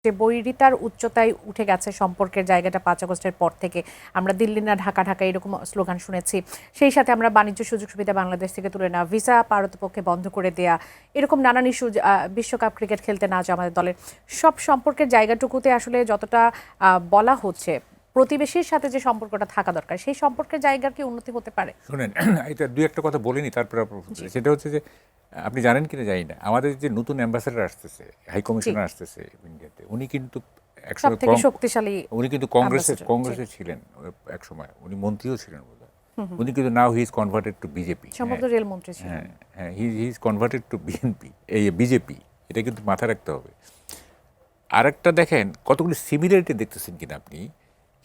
যে বৈরিতার উচ্চতায় উঠে গেছে সম্পর্কের জায়গাটা ৫ আগস্টের পর থেকে। আমরা দিল্লি না ঢাকা ঢাকা এরকম স্লোগান শুনেছি। সেই সাথে আমরা বাণিজ্য সুযোগ সুবিধা বাংলাদেশ থেকে তুলে নেওয়া, ভিসা পারতপক্ষে বন্ধ করে দেয়া, এরকম নানান ইস্যু, বিশ্বকাপ ক্রিকেট খেলতে না যাওয়া আমাদের দলের। সব সম্পর্কের জায়গাটুকুতে আসলে যতটা বলা হচ্ছে প্রতিবেশীর সাথে যে সম্পর্কটা থাকা দরকার, সেই সম্পর্কের জায়গার কি উন্নতি হতে পারে? শুনেন, এটা দুই একটা কথা বলিনি, তারপরে সেটা হচ্ছে যে আপনি জানেন কিনা জানি না, আমাদের যে নতুন অ্যাম্বাসেডার আসতেছে, হাই কমিশনার আসতেছে ইন্ডিয়াতে, উনি কিন্তু একসময় সবথেকে শক্তিশালী, উনি কিন্তু কংগ্রেসে ছিলেন একসময়, উনি মন্ত্রীও ছিলেন বোধ হয়। উনি কিন্তু now he is converted to BJP. সম্ভবত রেলমন্ত্রী ছিলেন। হ্যাঁ হ্যাঁ, he is converted to BNP, এই বিজেপি। এটা কিন্তু মাথায় রাখতে হবে। আরেকটা দেখেন কতগুলি সিমিলারিটি দেখতেছেন কিনা আপনি।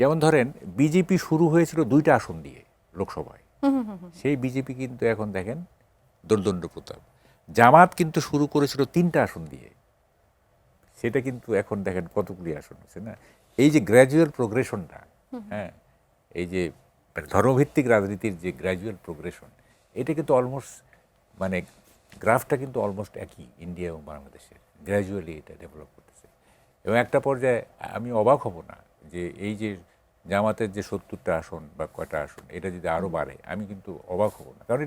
যেমন ধরেন, বিজেপি শুরু হয়েছিল 2টা আসন দিয়ে লোকসভায়, সেই বিজেপি কিন্তু এখন দেখেন দোর্দণ্ড প্রতাপ। জামাত কিন্তু শুরু করেছিল 3টা আসন দিয়ে, সেটা কিন্তু এখন দেখেন কতগুলি আসন হচ্ছে না। এই যে গ্র্যাজুয়াল প্রোগ্রেশনটা, হ্যাঁ, এই যে ধর্মভিত্তিক রাজনীতির যে গ্র্যাজুয়াল প্রোগ্রেশন, এটা কিন্তু অলমোস্ট মানে গ্রাফটা কিন্তু অলমোস্ট একই ইন্ডিয়া এবং বাংলাদেশের। গ্র্যাজুয়ালি এটা ডেভেলপ করতেছে এবং একটা পর্যায়ে আমি অবাক হব না যে এই যে জামাতের যে 70টা আসন বা কয়টা আসন, এটা যদি আরও বাড়ে, আমি কিন্তু অবাক হব না। কারণ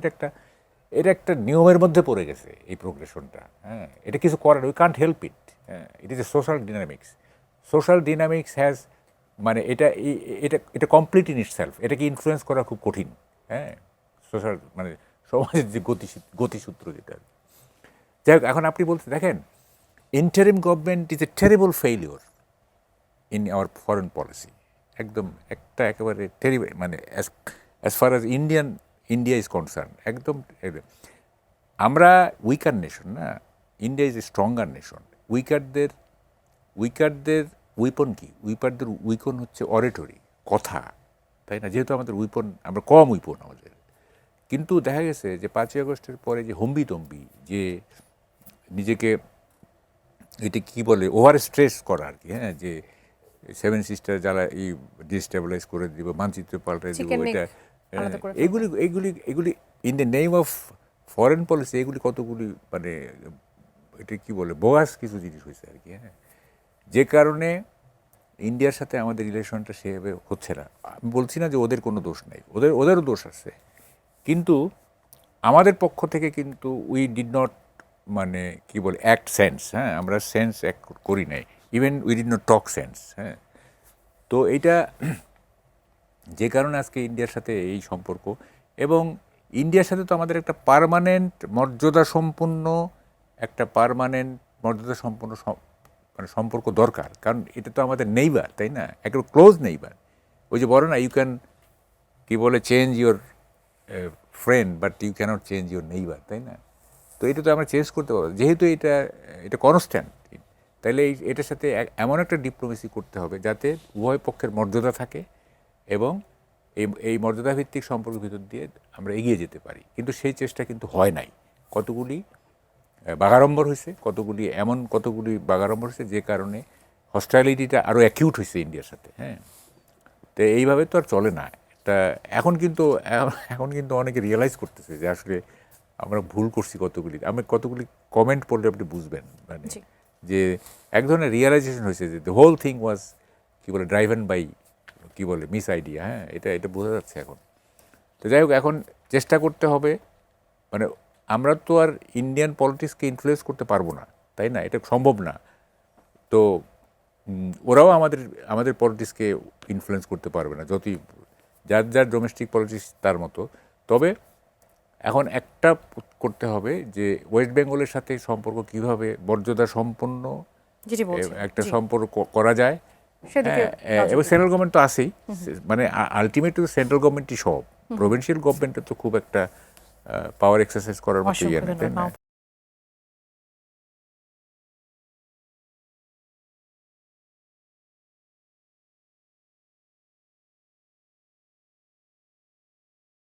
এটা একটা নিয়মের মধ্যে পড়ে গেছে এই প্রোগ্রেশনটা। হ্যাঁ, এটা কিছু করার, উই কান্ট হেল্প ইট। হ্যাঁ, it is a social dynamics. Social dynamics has মানে এটা এটা এটা কমপ্লিট ইন ইটসেলফ। এটাকে ইনফ্লুয়েন্স করা খুব কঠিন। হ্যাঁ, সোশ্যাল মানে সমাজের যে গতিসূত্র যেটা। যাই হোক, এখন আপনি বলতে দেখেন, interim government is a terrible failure in our foreign policy. একদম একটা একেবারে টেরিবল, মানে as far as India is concern, একদম। আমরা উইকার নেশন না, India is a stronger nation. উইকারদের উইপন কি? উইপন হচ্ছে অরেটরি, কথা, তাই না? যেহেতু আমাদের উইপন, আমরা কম উইপন আমাদের। কিন্তু দেখা গেছে যে 5ই আগস্টের পরে যে হম্বিতম্বি, যে নিজেকে এটা কি বলে ওভার স্ট্রেস করা আর কি, হ্যাঁ, যে 7 সিস্টার জ্বালা এই ডিস্টেবিলাইজ করে দিব, মানচিত্র পাল্টে দিব, এটা এগুলি in the name of foreign policy, এগুলি কতগুলি মানে এটা কি বলে বোগাস কিছু জিনিস হয়েছে আর কি। হ্যাঁ, যে কারণে ইন্ডিয়ার সাথে আমাদের রিলেশনটা সেভাবে হচ্ছে না। আমি বলছি না যে ওদের কোনো দোষ নেই, ওদেরও দোষ আছে, কিন্তু আমাদের পক্ষ থেকে কিন্তু উই ডিড নট মানে কি বলে অ্যাক্ট সেন্স। হ্যাঁ, আমরা সেন্স অ্যাক্ট করি নাই, even we did not talk sense. হ্যাঁ, তো এইটা যে কারণে আজকে ইন্ডিয়ার সাথে এই সম্পর্ক, এবং ইন্ডিয়ার সাথে তো আমাদের একটা পার্মানেন্ট মর্যাদা সম্পন্ন মানে সম্পর্ক দরকার। কারণ এটা তো আমাদের নেইবার, তাই না? একটা ক্লোজ নেইবার। ওই যে বলে না, ইউ ক্যান কি বলে change your friend but you cannot change your neighbour, তাই না? তো এটা তো আমরা চেঞ্জ করতে পারবো, যেহেতু এটা কনস্ট্যান্ট। তাইলে এটার সাথে এমন একটা ডিপ্লোমেসি করতে হবে যাতে উভয় পক্ষের মর্যাদা থাকে এবং এই মর্যাদাভিত্তিক সম্পর্কের ভিতর দিয়ে আমরা এগিয়ে যেতে পারি। কিন্তু সেই চেষ্টা কিন্তু হয় নাই। কতগুলি বাগাড়ম্বর হয়েছে, কতগুলি বাগাড়ম্বর হয়েছে, যে কারণে হস্টাইলিটিটা আরও অ্যাকিউট হয়েছে ইন্ডিয়ার সাথে। হ্যাঁ, তো এইভাবে তো আর চলে না। তা এখন কিন্তু অনেকে রিয়েলাইজ করতেছে যে আসলে আমরা ভুল করছি কতগুলি কমেন্ট পড়লে আপনি বুঝবেন, মানে যে এক ধরনের রিয়েলাইজেশন হয়েছে যে দ্য হোল থিং ওয়াজ কি বলে ড্রাইভেন বাই কি বলে মিস আইডিয়া। হ্যাঁ, এটা বোঝা যাচ্ছে এখন। তো যাই হোক, এখন চেষ্টা করতে হবে, মানে আমরা তো আর ইন্ডিয়ান পলিটিক্সকে ইনফ্লুয়েন্স করতে পারবো না, তাই না? এটা সম্ভব না। তো ওরাও আমাদের পলিটিক্সকে ইনফ্লুয়েন্স করতে পারবে না, যতই যার ডোমেস্টিক পলিটিক্স তার মতো। তবে এখন একটা করতে হবে যে ওয়েস্ট বেঙ্গলের সাথে সম্পর্ক কীভাবে মর্যাদা সম্পন্ন একটা সম্পর্ক করা যায়। এবং সেন্ট্রাল গভর্নমেন্ট তো আছেই, মানে আলটিমেটলি সেন্ট্রাল গভর্নমেন্টই সব, প্রভিন্সিয়াল গভর্নমেন্টের তো খুব একটা পাওয়ার এক্সারসাইজ করার মতো ইয়ে নেই, তাই না?